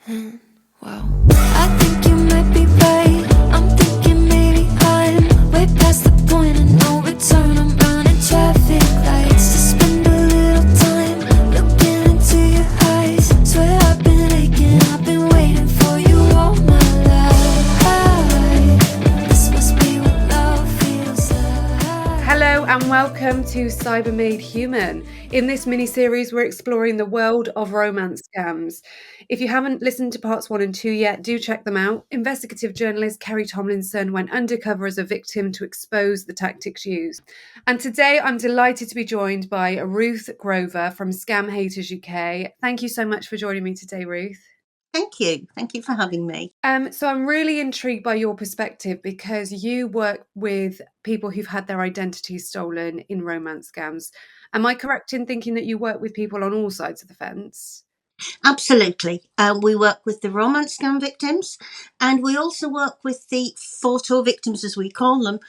Wow. I think you might be right. I'm thinking maybe I'm way past the point of no return. I'm running traffic lights to spend a little time looking into your eyes. Swear I've been aching, I've been waiting for you all my life. This must be what love feels like. Hello and welcome to Cyber Made Human. In this mini-series, we're exploring the world of romance scams. If you haven't listened to parts 1 and 2 yet, do check them out. Investigative journalist Kerry Tomlinson went undercover as a victim to expose the tactics used. And today, I'm delighted to be joined by Ruth Grover from Scam Haters UK. Thank you so much for joining me today, Ruth. Thank you. Thank you for having me. So I'm really intrigued by your perspective because you work with people who've had their identities stolen in romance scams. Am I correct in thinking that you work with people on all sides of the fence? Absolutely. We work with the romance scam victims, and we also work with the photo victims, as we call them,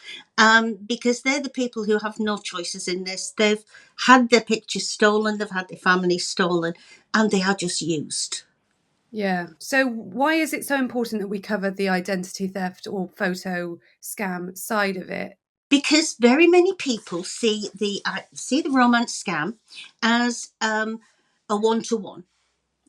because they're the people who have no choices in this. They've had their pictures stolen, they've had their families stolen, and they are just used. Yeah. So why is it so important that we cover the identity theft or photo scam side of it? Because very many people see the romance scam as a one-to-one.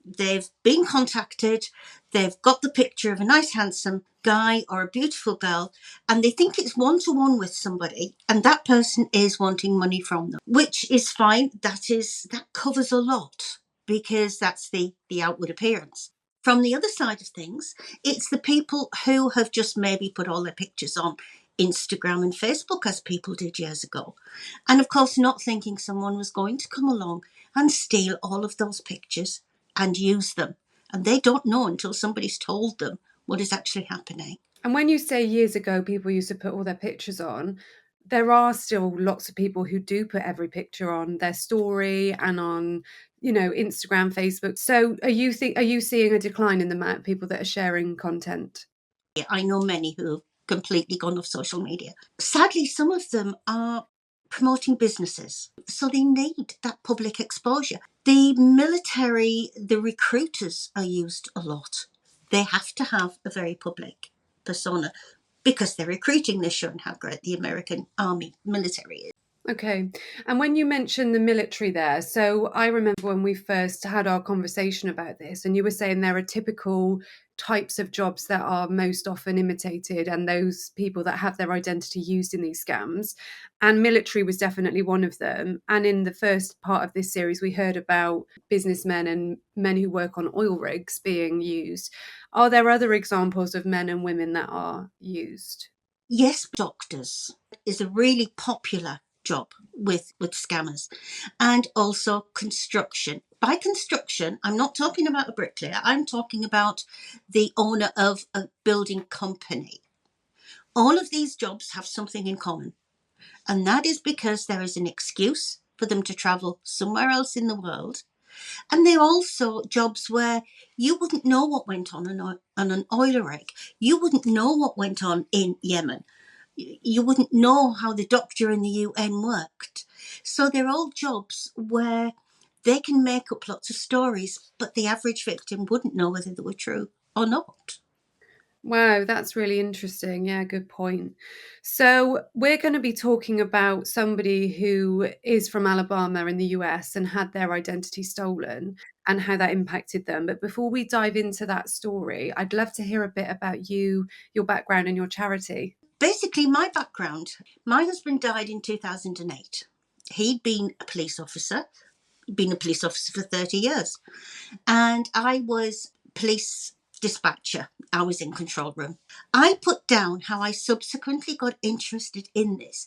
They've been contacted, they've got the picture of a nice handsome guy or a beautiful girl, and they think it's one-to-one with somebody, and that person is wanting money from them, which is fine. That covers a lot, because that's the outward appearance. From the other side of things, it's the people who have just maybe put all their pictures on Instagram and Facebook, as people did years ago, and of course not thinking someone was going to come along and steal all of those pictures and use them. And they don't know until somebody's told them what is actually happening. And when you say years ago people used to put all their pictures on, there are still lots of people who do put every picture on their story and on, Instagram, Facebook. So are you seeing a decline in the amount of people that are sharing content? I know many who have completely gone off social media. Sadly, some of them are promoting businesses, so they need that public exposure. The military, the recruiters are used a lot. They have to have a very public persona because they're recruiting. They're showing how great the American army military is. Okay. And when you mentioned the military there, so I remember when we first had our conversation about this, and you were saying there are typical types of jobs that are most often imitated and those people that have their identity used in these scams. And military was definitely one of them. And in the first part of this series, we heard about businessmen and men who work on oil rigs being used. Are there other examples of men and women that are used? Yes, doctors is a really popular job with scammers, and also construction. By construction, I'm not talking about a bricklayer, I'm talking about the owner of a building company. All of these jobs have something in common, and that is because there is an excuse for them to travel somewhere else in the world. And they're also jobs where you wouldn't know what went on an oil rig. You wouldn't know what went on in Yemen. You wouldn't know how the doctor in the UN worked. So they're all jobs where they can make up lots of stories, but the average victim wouldn't know whether they were true or not. Wow, that's really interesting. Yeah, good point. So, we're going to be talking about somebody who is from Alabama in the US and had their identity stolen and how that impacted them. But before we dive into that story, I'd love to hear a bit about you, your background, and your charity. Basically, my background, my husband died in 2008. He'd been a police officer, for 30 years. And I was police dispatcher. I was in control room. I put down how I subsequently got interested in this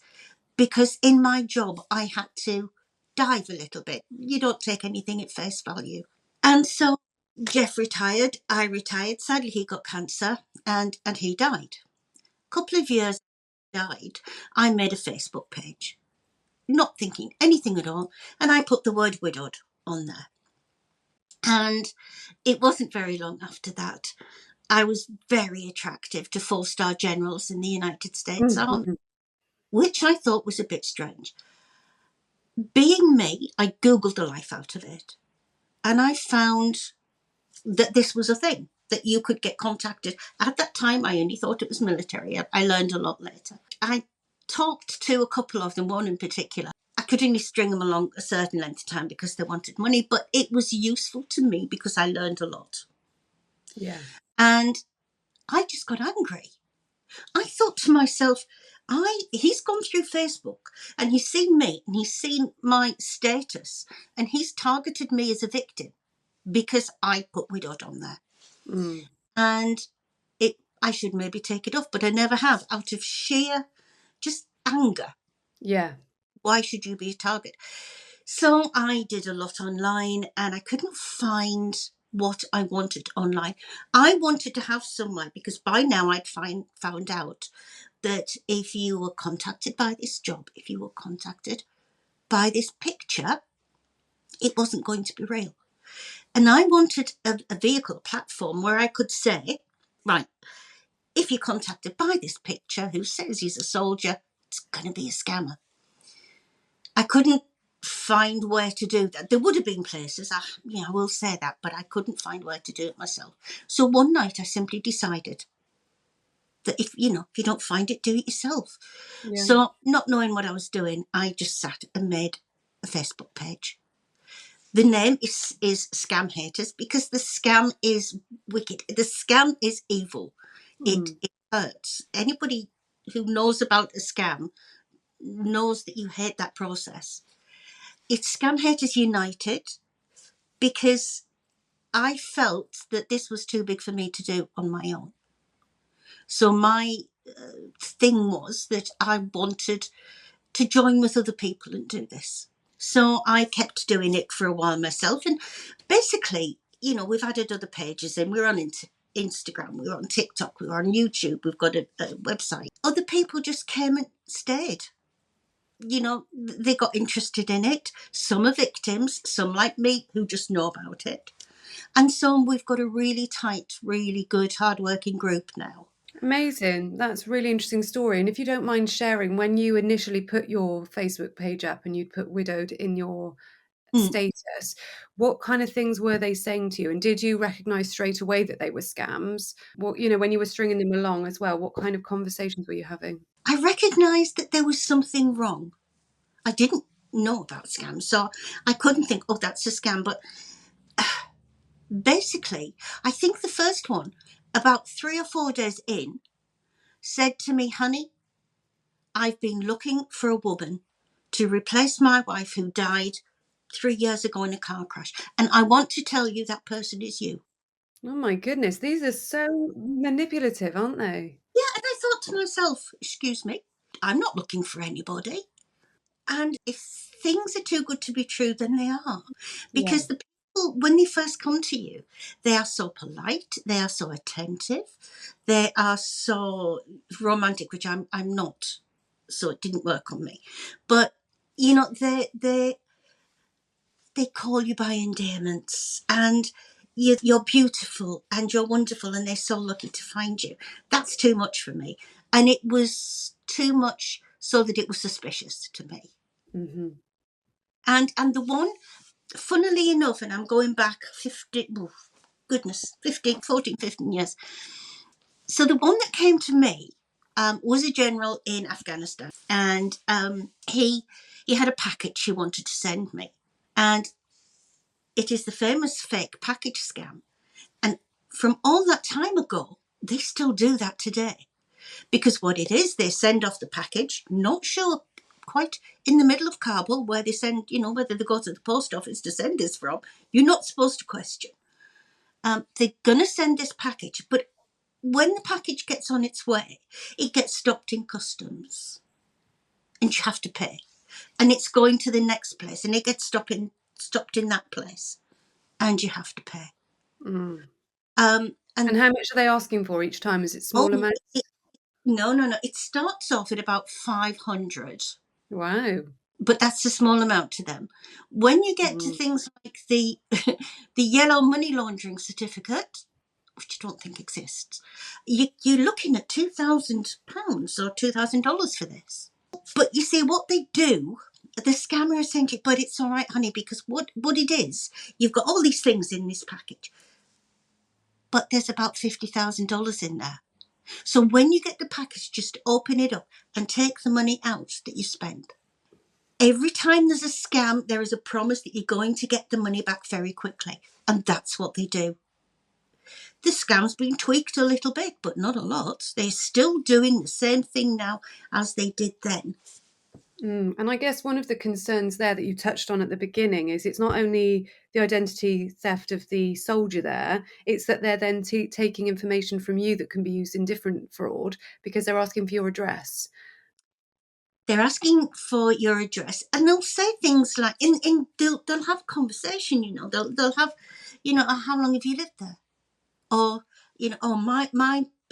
because in my job, I had to dive a little bit. You don't take anything at face value. And so Jeff retired. I retired. Sadly, he got cancer and he died. A couple of years after he died, I made a Facebook page, not thinking anything at all. And I put the word widowed on there. And it wasn't very long after that, I was very attractive to 4-star generals in the United States Army, which I thought was a bit strange. Being me, I Googled the life out of it. And I found that this was a thing, that you could get contacted. At that time, I only thought it was military. I learned a lot later. I talked to a couple of them, one in particular. I could only string them along a certain length of time because they wanted money, but it was useful to me because I learned a lot. Yeah. And I just got angry. I thought to myself, he's gone through Facebook and he's seen me and he's seen my status and he's targeted me as a victim because I put widowed on there. Mm. And I should maybe take it off, but I never have, out of sheer just anger. Yeah. Why should you be a target? So I did a lot online and I couldn't find what I wanted online. I wanted to have somewhere, because by now I'd found out that if you were contacted by this job, if you were contacted by this picture, it wasn't going to be real. And I wanted a vehicle, a platform where I could say, right, if you're contacted by this picture who says he's a soldier, it's going to be a scammer. I couldn't find where to do that. There would have been places, I will say that, but I couldn't find where to do it myself. So one night I simply decided that if you don't find it, do it yourself. Yeah. So not knowing what I was doing, I just sat and made a Facebook page. The name is Scam Haters, because the scam is wicked. The scam is evil. It hurts. Anybody who knows about a scam knows that you hate that process. It's Scam Haters United, because I felt that this was too big for me to do on my own. So my thing was that I wanted to join with other people and do this. So I kept doing it for a while myself. And basically, we've added other pages in. We're on Instagram, we're on TikTok, we're on YouTube, we've got a website. Other people just came and stayed. They got interested in it. Some are victims, some like me who just know about it. And some we've got a really tight, really good, hard-working group now. Amazing. That's a really interesting story. And if you don't mind sharing, when you initially put your Facebook page up and you'd put widowed in your status, what kind of things were they saying to you? And did you recognize straight away that they were scams? What, when you were stringing them along as well, what kind of conversations were you having? I recognised that there was something wrong. I didn't know about scams, so I couldn't think, oh, that's a scam. But basically, I think the first one, about 3 or 4 days in, said to me, honey, I've been looking for a woman to replace my wife who died 3 years ago in a car crash. And I want to tell you that person is you. Oh my goodness, these are so manipulative, aren't they? Yeah, and I thought to myself, excuse me, I'm not looking for anybody. And if things are too good to be true, then they are. Because the people, when they first come to you, they are so polite, they are so attentive, they are so romantic, which I'm not. So it didn't work on me. But, they call you by endearments, and you're beautiful and you're wonderful and they're so lucky to find you. That's too much for me. And it was too much so that it was suspicious to me. Mm-hmm. And the one, funnily enough, and I'm going back 15 years. So the one that came to me was a general in Afghanistan. And he had a package he wanted to send me. And it is the famous fake package scam. And from all that time ago, they still do that today. Because what it is, they send off the package, not sure quite in the middle of Kabul where they send, whether they go to the post office to send this from. You're not supposed to question. They're going to send this package, but when the package gets on its way, it gets stopped in customs and you have to pay. And it's going to the next place and it gets stopped in that place and you have to pay. Mm. And how much are they asking for each time? Is it small amounts? No. It starts off at about 500. Wow. But that's a small amount to them. When you get to things like the yellow money laundering certificate, which I don't think exists, you're looking at £2,000 or $2,000 for this. But you see what they do, the scammer is saying to you, but it's all right, honey, because what it is, you've got all these things in this package. but there's about $50,000 in there. So when you get the package, just open it up and take the money out that you spent. Every time there's a scam, there is a promise that you're going to get the money back very quickly. And that's what they do. The scam's been tweaked a little bit, but not a lot. They're still doing the same thing now as they did then. And I guess one of the concerns there that you touched on at the beginning is it's not only the identity theft of the soldier there, it's that they're then taking information from you that can be used in different fraud because they're asking for your address. They're asking for your address, and they'll say things like, they'll have conversation, they'll have, how long have you lived there? Or, I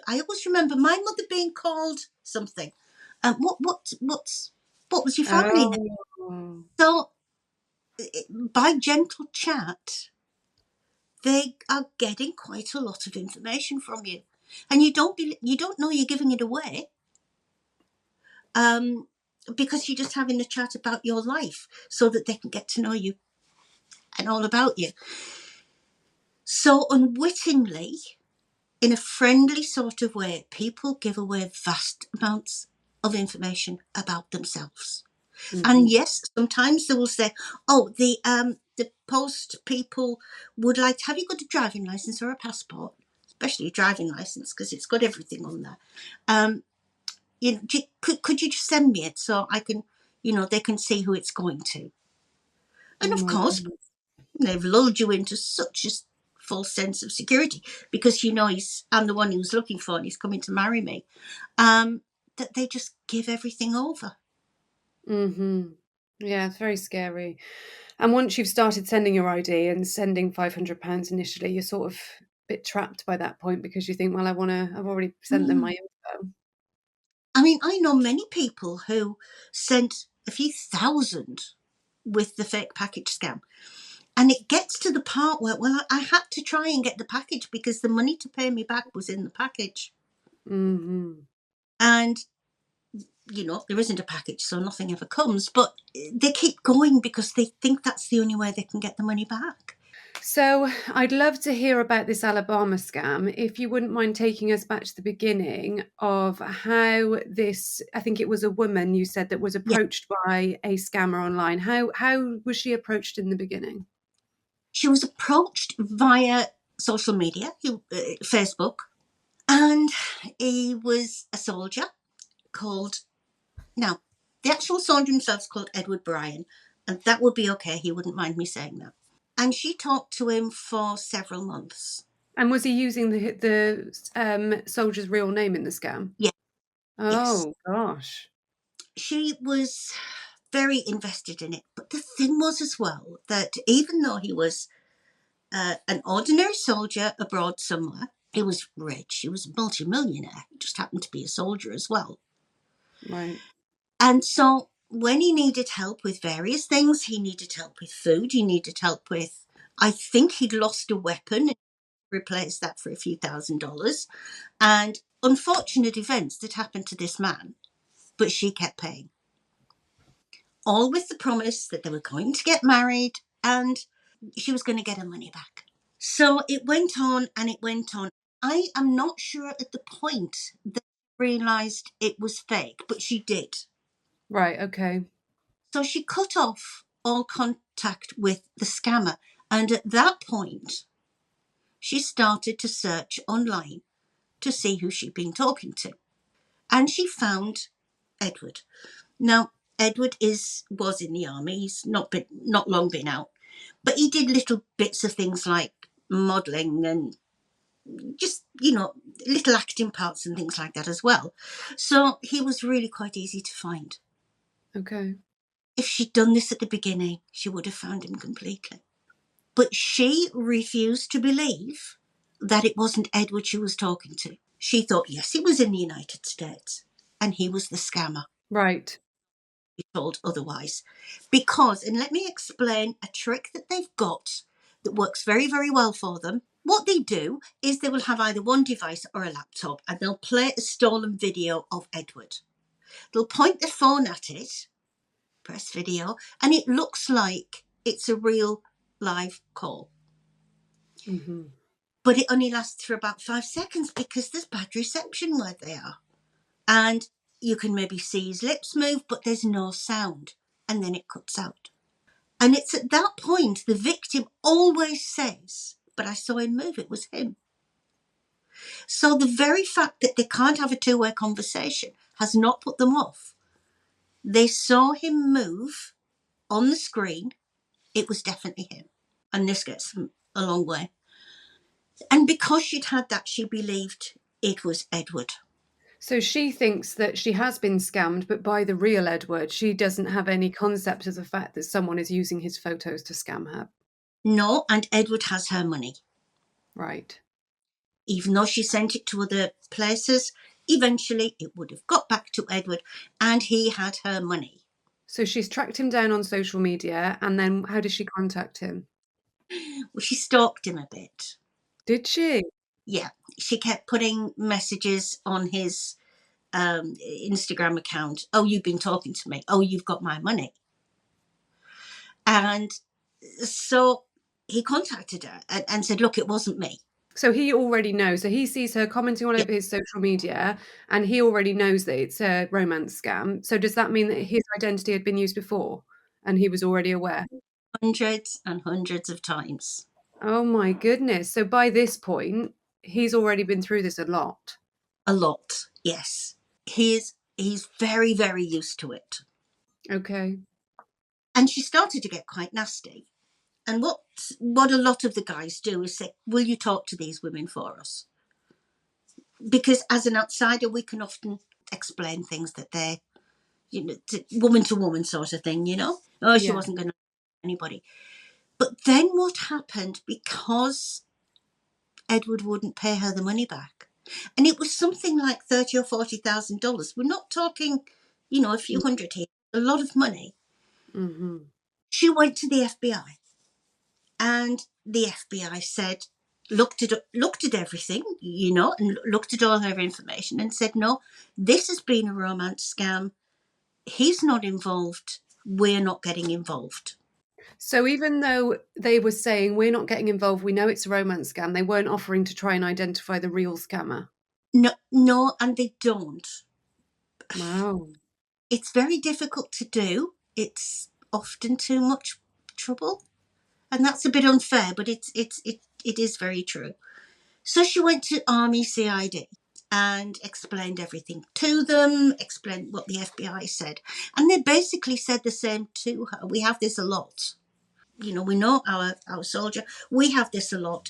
always remember my mother being called something. What was your family name? Oh. So by gentle chat, they are getting quite a lot of information from you, and you don't know you're giving it away, because you're just having a chat about your life so that they can get to know you and all about you. So unwittingly, in a friendly sort of way, people give away vast amounts of information about themselves. Mm-hmm. And yes, sometimes they will say, "Oh, the post people would like to have you got a driving license or a passport, especially a driving license because it's got everything on there. Could you just send me it so I can, they can see who it's going to." And Oh of my course, goodness. they've lulled you into such a false sense of security because I'm the one he was looking for and he's coming to marry me, that they just give everything over. Mm-hmm. Yeah, it's very scary. And once you've started sending your ID and sending £500 initially, you're sort of a bit trapped by that point because you think, well, I've already sent them my info. I mean, I know many people who sent a few thousand with the fake package scam. And it gets to the part where, well, I had to try and get the package because the money to pay me back was in the package. Mm-hmm. And, there isn't a package, so nothing ever comes. But they keep going because they think that's the only way they can get the money back. So I'd love to hear about this Alabama scam. If you wouldn't mind taking us back to the beginning of how this, I think it was a woman you said that was Yeah. approached by a scammer online. How was she approached in the beginning? She was approached via social media, Facebook, and he was a soldier called, now, the actual soldier himself is called Edward Bryan, and that would be okay. He wouldn't mind me saying that. And she talked to him for several months. And was he using the soldier's real name in the scam? Yeah. Yes. Oh gosh. She was very invested in it. But the thing was as well that even though he was an ordinary soldier abroad somewhere, he was rich. He was a multimillionaire. He just happened to be a soldier as well. Right. And so when he needed help with various things, he needed help with food, he needed help with, I think he'd lost a weapon and replaced that for a few $1,000s. And unfortunate events that happened to this man, but she kept paying. All with the promise that they were going to get married and she was going to get her money back. So it went on and it went on. I am not sure at the point that she realised it was fake, but she did. Right. Okay. So she cut off all contact with the scammer. And at that point, she started to search online to see who she'd been talking to. And she found Edward. Now, Edward was in the army. He's not long been out. But he did little bits of things like modelling and just, little acting parts and things like that as well. So he was really quite easy to find. Okay. If she'd done this at the beginning, she would have found him completely. But she refused to believe that it wasn't Edward she was talking to. She thought, yes, he was in the United States and he was the scammer. Right. Be told otherwise. Because, and let me explain a trick that they've got that works very, very well for them. What they do is they will have either one device or a laptop and they'll play a stolen video of Edward. They'll point their phone at it, press video, and it looks like it's a real live call. Mm-hmm. But it only lasts for about 5 seconds because there's bad reception where they are. And you can maybe see his lips move, but there's no sound. And then it cuts out. And it's at that point the victim always says, but I saw him move, it was him. So the very fact that they can't have a two-way conversation has not put them off. They saw him move on the screen, it was definitely him. And this gets them a long way. And because she'd had that, she believed it was Edward. So she thinks that she has been scammed, but by the real Edward. She doesn't have any concept of the fact that someone is using his photos to scam her. No, and Edward has her money. Right. Even though she sent it to other places, eventually it would have got back to Edward and he had her money. So she's tracked him down on social media, and then how does she contact him? Well, she stalked him a bit. Did she? Yeah, she kept putting messages on his Instagram account. Oh, you've been talking to me. Oh, you've got my money. And so he contacted her and said, look, it wasn't me. So he already knows. So he sees her commenting all Yeah. over his social media, and he already knows that it's a romance scam. So does that mean that his identity had been used before, and he was already aware? Hundreds and hundreds of times. Oh my goodness. So by this point, he's already been through this a lot. A lot, yes. He's very, very used to it. Okay. And she started to get quite nasty. And what a lot of the guys do is say, will you talk to these women for us? Because as an outsider, we can often explain things that they're, woman to woman sort of thing, Oh, she Yeah. wasn't going to anybody. But then what happened, because Edward wouldn't pay her the money back, and it was something like $30,000 or $40,000. We're not talking, a few hundred here, a lot of money. Mm-hmm. She went to the FBI, and the FBI said, looked at everything, and looked at all her information and said, no, this has been a romance scam. He's not involved. We're not getting involved. So even though they were saying we're not getting involved, we know it's a romance scam, they weren't offering to try and identify the real scammer. No, and they don't. Wow. It's very difficult to do. It's often too much trouble. And that's a bit unfair, but it is very true. So she went to Army CID and explained everything to them, explained what the FBI said. And they basically said the same to her. We have this a lot. We know our soldier. We have this a lot.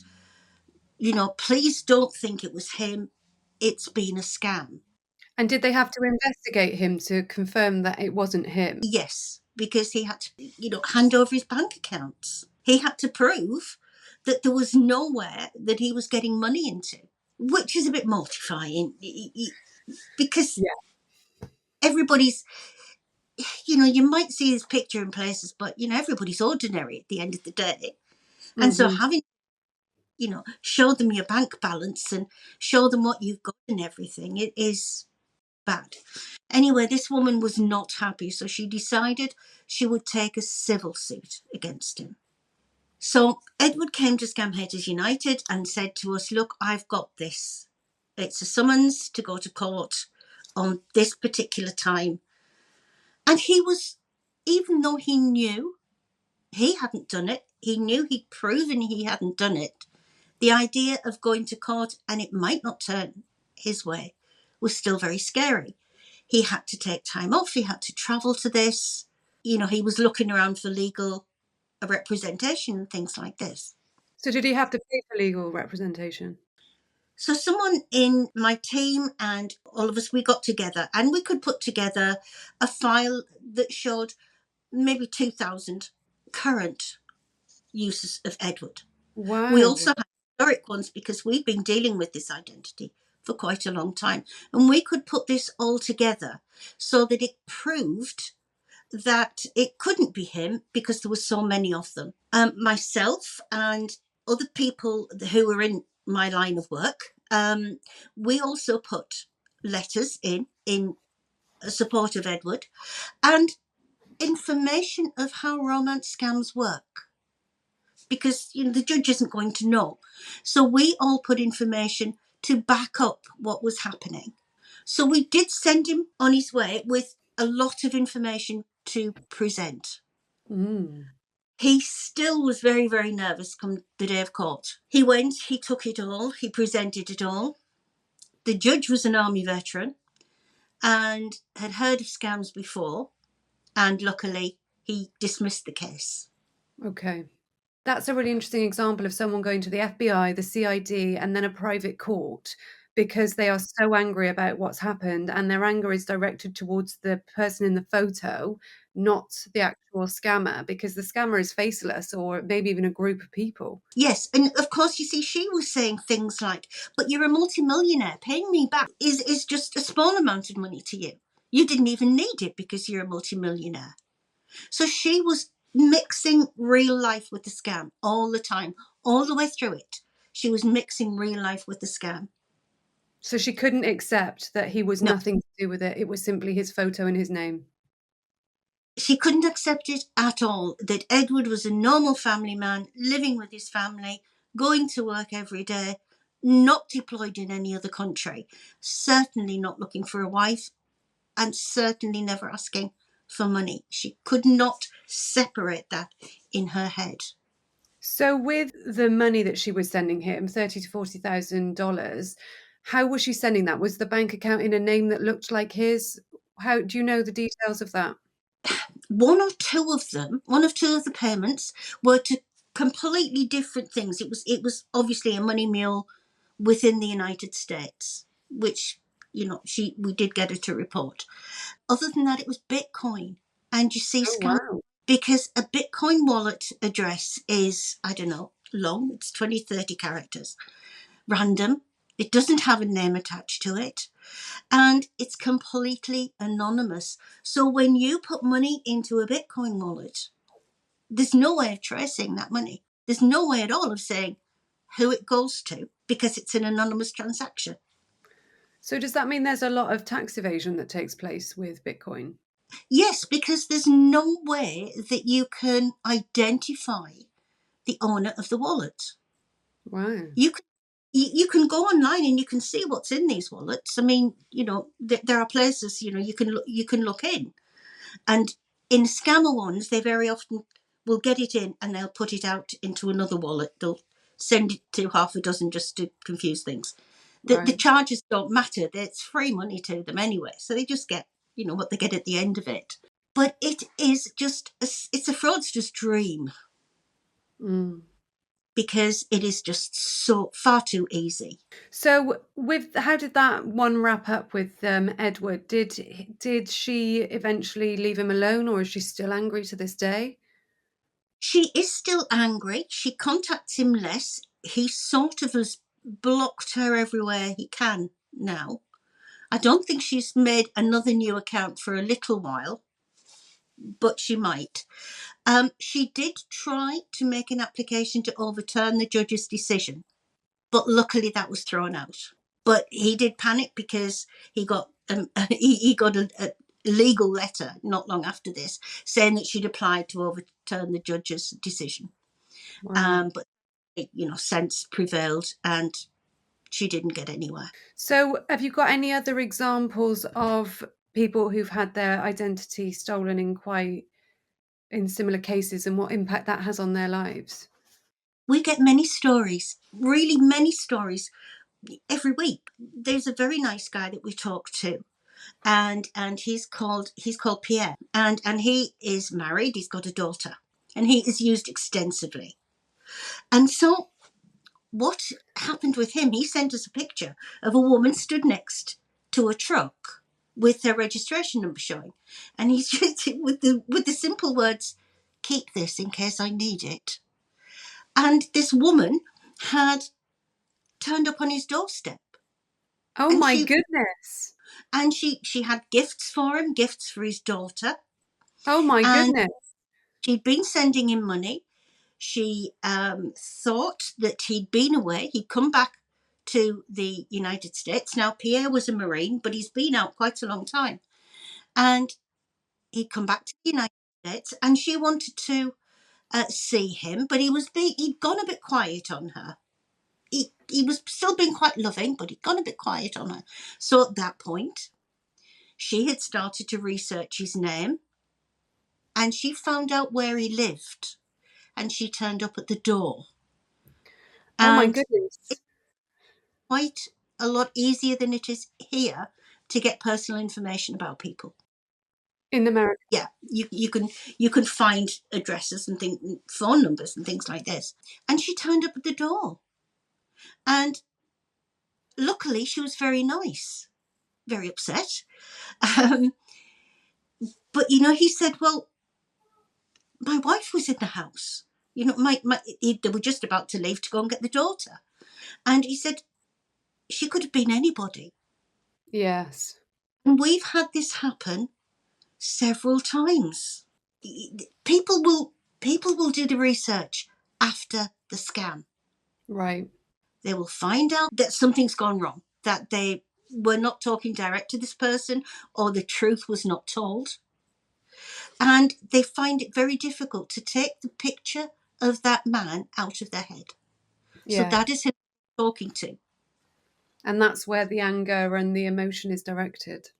Please don't think it was him. It's been a scam. And did they have to investigate him to confirm that it wasn't him? Yes, because he had to, hand over his bank accounts. He had to prove that there was nowhere that he was getting money into, which is a bit mortifying because everybody's, you might see his picture in places, but, everybody's ordinary at the end of the day. And so having, show them your bank balance and show them what you've got and everything, it is bad. Anyway, this woman was not happy, so she decided she would take a civil suit against him. So Edward came to Scam Haters United and said to us, look, I've got this. It's a summons to go to court on this particular time. And he was, even though he knew he hadn't done it, he knew he'd proven he hadn't done it, the idea of going to court and it might not turn his way was still very scary. He had to take time off. He had to travel to this. He was looking around for legal representation and things like this. So did he have to pay for legal representation? So someone in my team and all of us, we got together and we could put together a file that showed maybe 2,000 current uses of Edward. Wow. We also had historic ones because we've been dealing with this identity for quite a long time. And we could put this all together so that it proved that it couldn't be him because there were so many of them. Myself and other people who were in my line of work, we also put letters in support of Edward and information of how romance scams work. because the judge isn't going to know. So we all put information to back up what was happening. So we did send him on his way with a lot of information to present. He still was very, very nervous come the day of court. He went, he took it all, he presented it all. The judge was an army veteran and had heard of scams before, and luckily he dismissed the case. Okay. That's a really interesting example of someone going to the FBI, the CID, and then a private court because they are so angry about what's happened, and their anger is directed towards the person in the photo, not the actual scammer, because the scammer is faceless or maybe even a group of people. Yes, and of course, you see, she was saying things like, but you're a multimillionaire, paying me back is just a small amount of money to you. You didn't even need it because you're a multimillionaire. So she was mixing real life with the scam all the time, all the way through it. She was mixing real life with the scam. So she couldn't accept that he was No. nothing to do with it. It was simply his photo and his name. She couldn't accept it at all, that Edward was a normal family man, living with his family, going to work every day, not deployed in any other country, certainly not looking for a wife, and certainly never asking for money. She could not separate that in her head. So with the money that she was sending him, $30,000 to $40,000, how was she sending that? Was the bank account in a name that looked like his? How do you know the details of that? One of two of the payments were to completely different things. It was obviously a money mule within the United States, which we did get her to report. Other than that, it was Bitcoin. And you see, Oh, scam, wow. because a Bitcoin wallet address is, I don't know, long. It's 20, 30 characters. Random. It doesn't have a name attached to it. And it's completely anonymous. So when you put money into a Bitcoin wallet, there's no way of tracing that money. There's no way at all of saying who it goes to because it's an anonymous transaction. So does that mean there's a lot of tax evasion that takes place with Bitcoin? Yes, because there's no way that you can identify the owner of the wallet. Wow. You can go online and you can see what's in these wallets. I mean, there are places you can look in, and in scammer ones, they very often will get it in and they'll put it out into another wallet. They'll send it to half a dozen just to confuse things. The Right. charges don't matter. It's free money to them anyway, so they just get what they get at the end of it. But it is just it's a fraudster's dream Mm. because it is just so far too easy. So how did that one wrap up with Edward? Did she eventually leave him alone, or is she still angry to this day? She is still angry. She contacts him less. He sort of has blocked her everywhere he can now. I don't think she's made another new account for a little while, but she might. She did try to make an application to overturn the judge's decision, but luckily that was thrown out. But he did panic because he got he got a legal letter not long after this saying that she'd applied to overturn the judge's decision. Wow. But sense prevailed and she didn't get anywhere. So have you got any other examples of people who've had their identity stolen in similar cases, and what impact that has on their lives? We get many stories, really many stories every week. There's a very nice guy that we talk to, and he's called Pierre, and he is married. He's got a daughter, and he is used extensively. And so, what happened with him? He sent us a picture of a woman stood next to a truck with her registration number showing, and he's just with the simple words, "Keep this in case I need it." And this woman had turned up on his doorstep, Oh and my she goodness. had gifts for him, gifts for his daughter, Oh my and goodness. she'd been sending him money. She thought that he'd been away. He'd come back to the United States. Now, Pierre was a Marine, but he's been out quite a long time. And he'd come back to the United States, and she wanted to see him, but he'd gone a bit quiet on her. He was still being quite loving, but he'd gone a bit quiet on her. So at that point, she had started to research his name, and she found out where he lived, and she turned up at the door. Oh my And goodness. quite a lot easier than it is here to get personal information about people. In America. Yeah, you can find addresses and phone numbers and things like this. And she turned up at the door, and luckily she was very nice, very upset. Um, but he said, "Well, my wife was in the house. They were just about to leave to go and get the daughter." And he said, "She could have been anybody." Yes. And we've had this happen several times. People will do the research after the scam. Right. They will find out that something's gone wrong, that they were not talking direct to this person, or the truth was not told. And they find it very difficult to take the picture of that man out of their head. So Yeah. that is who they're talking to. And that's where the anger and the emotion is directed.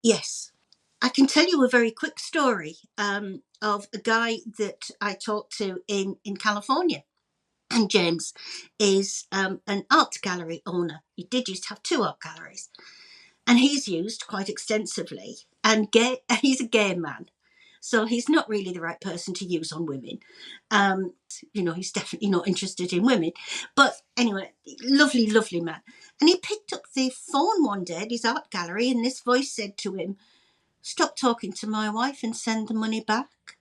Yes. I can tell you a very quick story of a guy that I talked to in California. And James is an art gallery owner. He did used to have 2 art galleries. And he's used quite extensively. And he's a gay man. So he's not really the right person to use on women. He's definitely not interested in women. But anyway, lovely, lovely man. And he picked up the phone one day at his art gallery, and this voice said to him, "Stop talking to my wife and send the money back."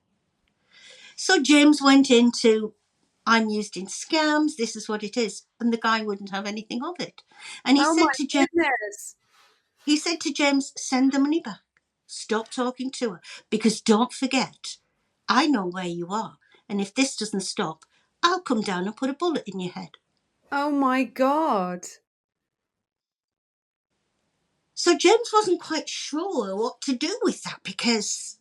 So James went into, "I'm used in scams, this is what it is." And the guy wouldn't have anything of it. And Oh my goodness. he said to James, "Send the money back. Stop talking to her. Because don't forget, I know where you are. And if this doesn't stop, I'll come down and put a bullet in your head." Oh my God. So James wasn't quite sure what to do with that, because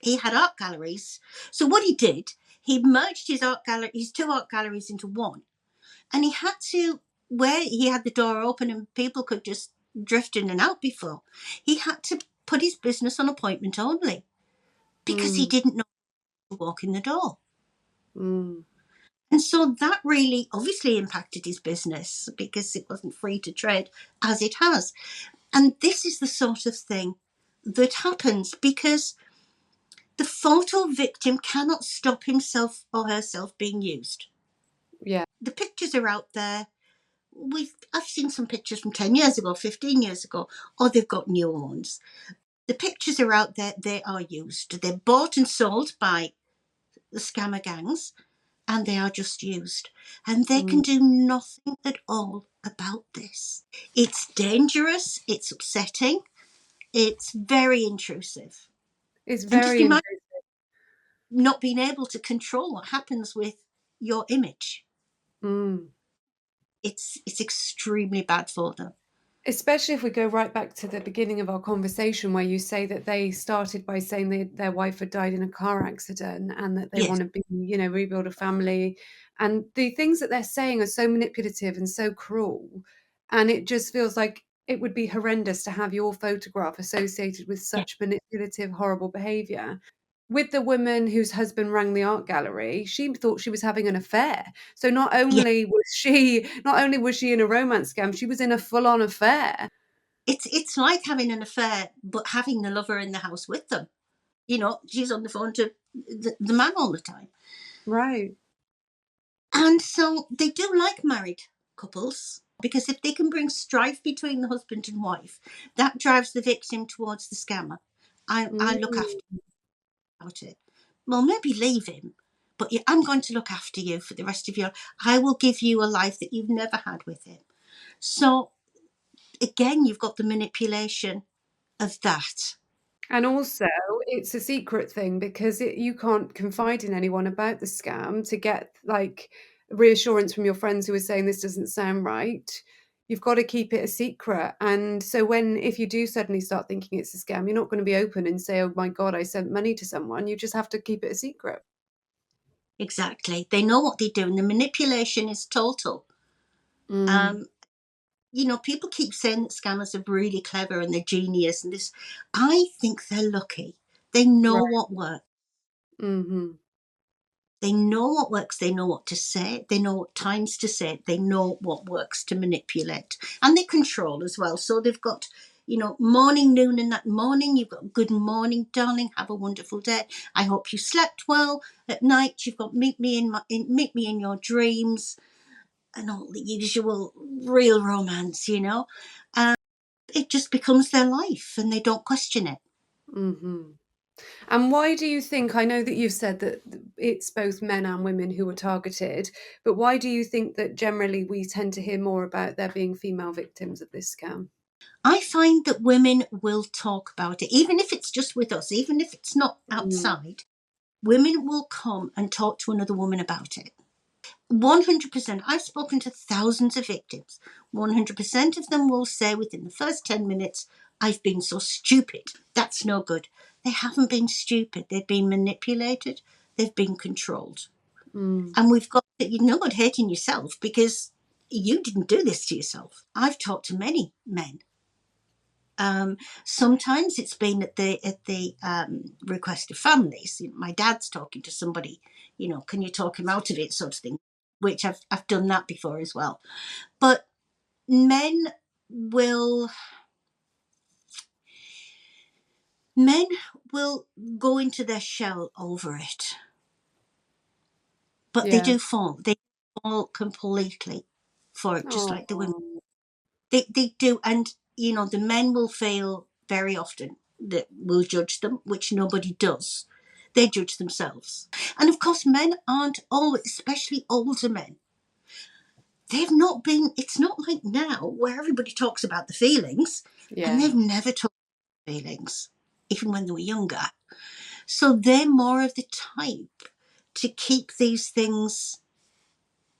he had art galleries. So what he did, he merged his 2 art galleries into one. And he had to, where he had the door open and people could just drift in and out before, he had to put his business on appointment only, because he didn't know how to walk in the door. And so that really obviously impacted his business, because it wasn't free to trade as it has. And this is the sort of thing that happens because the photo victim cannot stop himself or herself being used. Yeah. The pictures are out there. I've seen some pictures from 10 years ago, 15 years ago, or they've got newer ones. The pictures are out there, they are used. They're bought and sold by the scammer gangs, and they are just used. And they can do nothing at all about this. It's dangerous, it's upsetting, it's very intrusive. It's And just very imagine intrusive. not being able to control what happens with your image. It's extremely bad for them. Especially if we go right back to the beginning of our conversation, where you say that they started by saying their wife had died in a car accident and that they Yes. want to be, rebuild a family. And the things that they're saying are so manipulative and so cruel. And it just feels like it would be horrendous to have your photograph associated with Yeah. such manipulative, horrible behavior. With the woman whose husband rang the art gallery, she thought she was having an affair. So not Yeah. only was she in a romance scam, she was in a full-on affair. It's like having an affair, but having the lover in the house with them. She's on the phone to the man all the time. Right. And so they do like married couples, because if they can bring strife between the husband and wife, that drives the victim towards the scammer. I look after about it. Well, maybe leave him, but I'm going to look after you for the rest of your life. I will give you a life that you've never had with him. So again, you've got the manipulation of that. And also, it's a secret thing, because you can't confide in anyone about the scam to get reassurance from your friends who are saying this doesn't sound right. You've got to keep it a secret. And so if you do suddenly start thinking it's a scam, you're not going to be open and say, "Oh my God, I sent money to someone." You just have to keep it a secret. Exactly. They know what they're doing. The manipulation is total. Mm, Um, people keep saying that scammers are really clever and they're genius and this. I think they're lucky. They know right. what works. Mhm. They know what works. They know what to say. They know what times to say it. They know what works to manipulate. And they control as well. So they've got, morning, noon, and that morning. You've got good morning, darling. Have a wonderful day. I hope you slept well. At night, you've got meet me in your dreams, and all the usual real romance. It just becomes their life, and they don't question it. Mhm. And why do you think, I know that you've said that it's both men and women who are targeted, but why do you think that generally we tend to hear more about there being female victims of this scam? I find that women will talk about it, even if it's just with us, even if it's not Mm, outside. Women will come and talk to another woman about it. 100%. I've spoken to thousands of victims. 100% of them will say within the first 10 minutes, I've been so stupid. That's no good. They haven't been stupid. They've been manipulated. They've been controlled. mm, And we've got that you're not hating yourself because you didn't do this to yourself. I've talked to many men. Sometimes it's been at the request of families. My dad's talking to somebody, can you talk him out of it, sort of thing, which I've done that before as well. But men will men will go into their shell over it, but they yeah. do fall. They fall completely for it, just like the women. Oh. They do, and the men will fail very often. That will judge them, which nobody does. They judge themselves, and of course, men aren't always, especially older men. They've not been. It's not like now where everybody talks about the feelings, and Yeah. they've never talked about feelings, even when they were younger. So they're more of the type to keep these things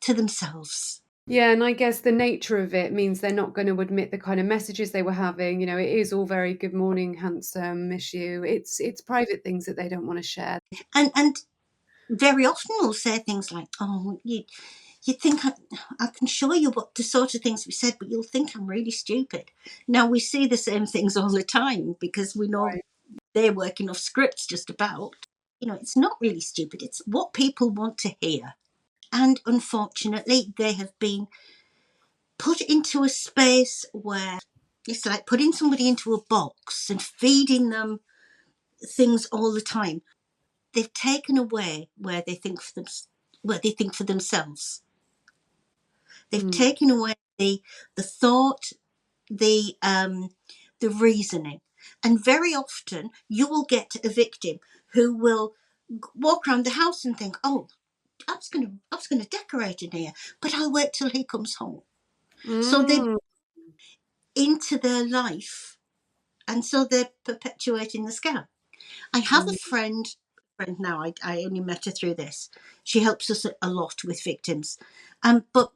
to themselves. Yeah, and I guess the nature of it means they're not going to admit the kind of messages they were having. It is all very good morning, handsome, miss you. It's private things that they don't want to share. And very often will say things like, "Oh, you think I can show you what the sort of things we said, but you'll think I'm really stupid." Now we see the same things all the time because we know Right. they're working off scripts just about. It's not really stupid. It's what people want to hear. And unfortunately, they have been put into a space where it's like putting somebody into a box and feeding them things all the time. They've taken away where they think for themselves. They've Mm, taken away the thought, the reasoning, and very often you will get a victim who will walk around the house and think, "Oh, I was gonna decorate in here, but I'll wait till he comes home." So they're mm, into their life, and so they're perpetuating the scam. I have a mm. friend now. I only met her through this. She helps us a lot with victims, but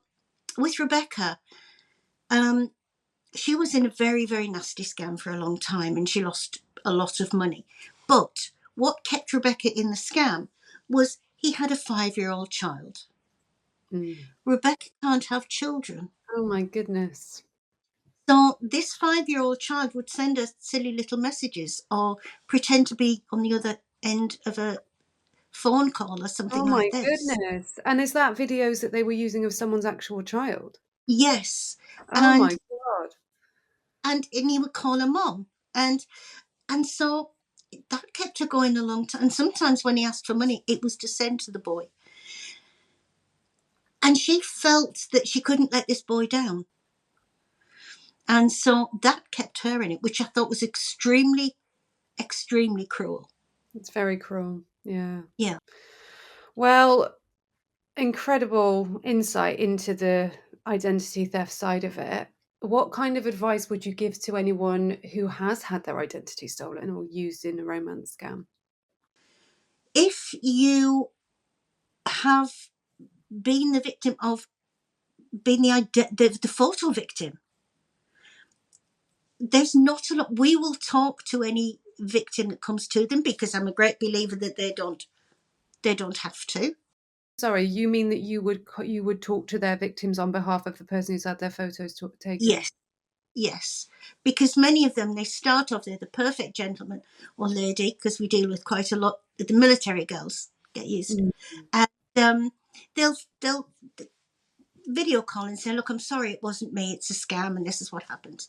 with Rebecca, um, she was in a very, very nasty scam for a long time and she lost a lot of money. But what kept Rebecca in the scam was he had a 5-year-old child. Mm. Rebecca can't have children. Oh my goodness. So this 5-year-old child would send her silly little messages or pretend to be on the other end of a phone call or something Oh like my this. goodness. And is that videos that they were using of someone's actual child? Yes. Oh And my God. and he would call her mom. And so that kept her going a long time. And sometimes when he asked for money, it was to send to the boy. And she felt that she couldn't let this boy down. And so that kept her in it, which I thought was extremely, extremely cruel. It's very cruel. Yeah. Yeah. Well, incredible insight into the identity theft side of it. What kind of advice would you give to anyone who has had their identity stolen or used in a romance scam? If you have been the victim of being the photo victim, there's not a lot. We will talk to any victim that comes to them because I'm a great believer that they don't have to. Sorry, you mean that you would talk to their victims on behalf of the person who's had their photos taken? Yes, yes. Because many of them, they start off, they're the perfect gentleman or lady, because we deal with quite a lot, the military girls get used. And they'll video call and say, look, I'm sorry, it wasn't me, it's a scam, and this is what happened.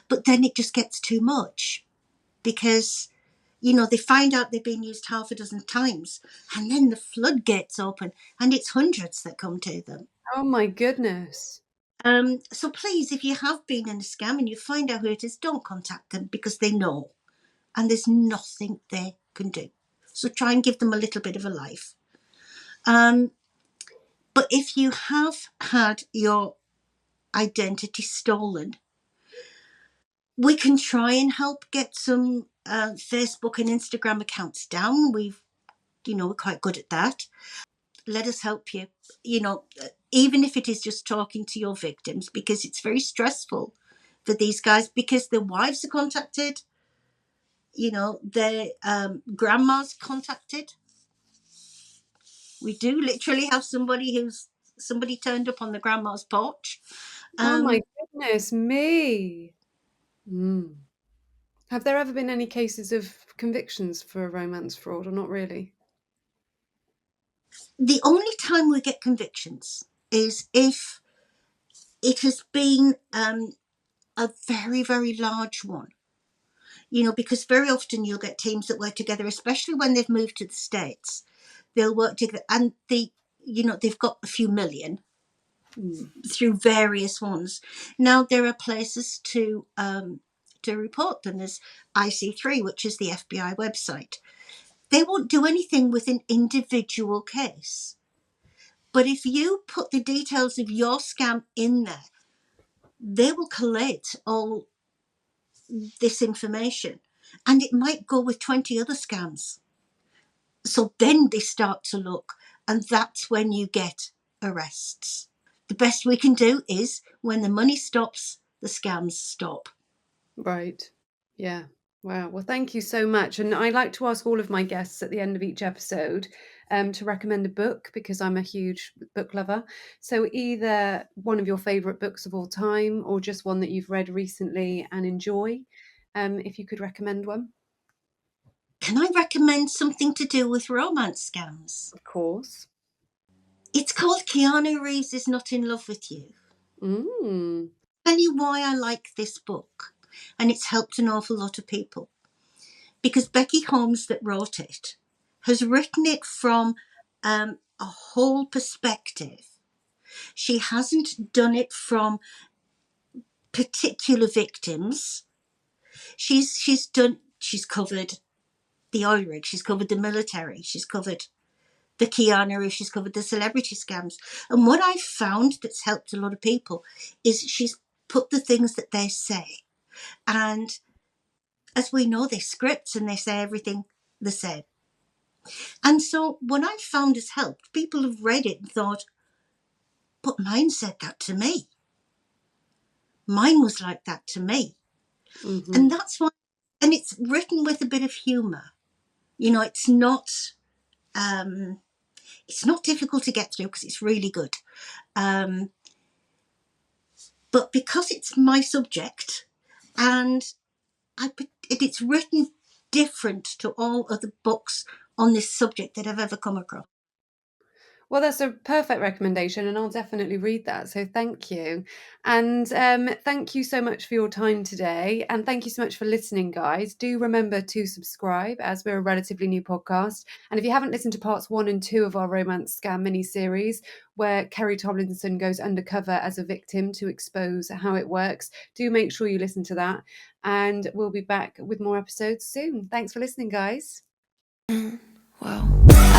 But then it just gets too much because, they find out they've been used half a dozen times, and then the floodgates open, and it's hundreds that come to them. Oh my goodness. So please, if you have been in a scam and you find out who it is, don't contact them, because they know, and there's nothing they can do. So try and give them a little bit of a life. But if you have had your identity stolen, we can try and help get some Facebook and Instagram accounts down. We're quite good at that. Let us help you, even if it is just talking to your victims, because it's very stressful for these guys, because their wives are contacted, their grandma's contacted. We do literally have somebody turned up on the grandma's porch. Oh my goodness me. Have there ever been any cases of convictions for romance fraud, or not really? The only time we get convictions is if it has been a very, very large one. Because very often you'll get teams that work together, especially when they've moved to the States. They'll work together, and they've got a few million through various ones. Now there are places to report them. There's IC3, which is the FBI website. They won't do anything with an individual case. But if you put the details of your scam in there, they will collate all this information, and it might go with 20 other scams. So then they start to look, and that's when you get arrests. The best we can do is, when the money stops, the scams stop. Right. Yeah. Wow. Well, thank you so much. And I like to ask all of my guests at the end of each episode to recommend a book, because I'm a huge book lover. So either one of your favourite books of all time, or just one that you've read recently and enjoy, if you could recommend one. Can I recommend something to do with romance scams? Of course. It's called Keanu Reeves is Not in Love with You. Mm. I'll tell you why I like this book, and it's helped an awful lot of people. Because Becky Holmes, that wrote it, has written it from a whole perspective. She hasn't done it from particular victims. She's covered the oil rig, she's covered the military, she's covered the Keanu Reeves, she's covered the celebrity scams. And what I found that's helped a lot of people is she's put the things that they say. And as we know, they're scripts and they say everything they said. And so what I found has helped, people have read it and thought, but mine said that to me. Mine was like that to me. Mm-hmm. And that's why, and it's written with a bit of humour. It's not difficult to get through, because it's really good. But because it's my subject, and it's written different to all other books on this subject that I've ever come across. Well, that's a perfect recommendation, and I'll definitely read that. So thank you. And thank you so much for your time today. And thank you so much for listening, guys. Do remember to subscribe, as we're a relatively new podcast. And if you haven't listened to parts 1 and 2 of our romance scam mini-series, where Kerry Tomlinson goes undercover as a victim to expose how it works, do make sure you listen to that. And we'll be back with more episodes soon. Thanks for listening, guys. Wow.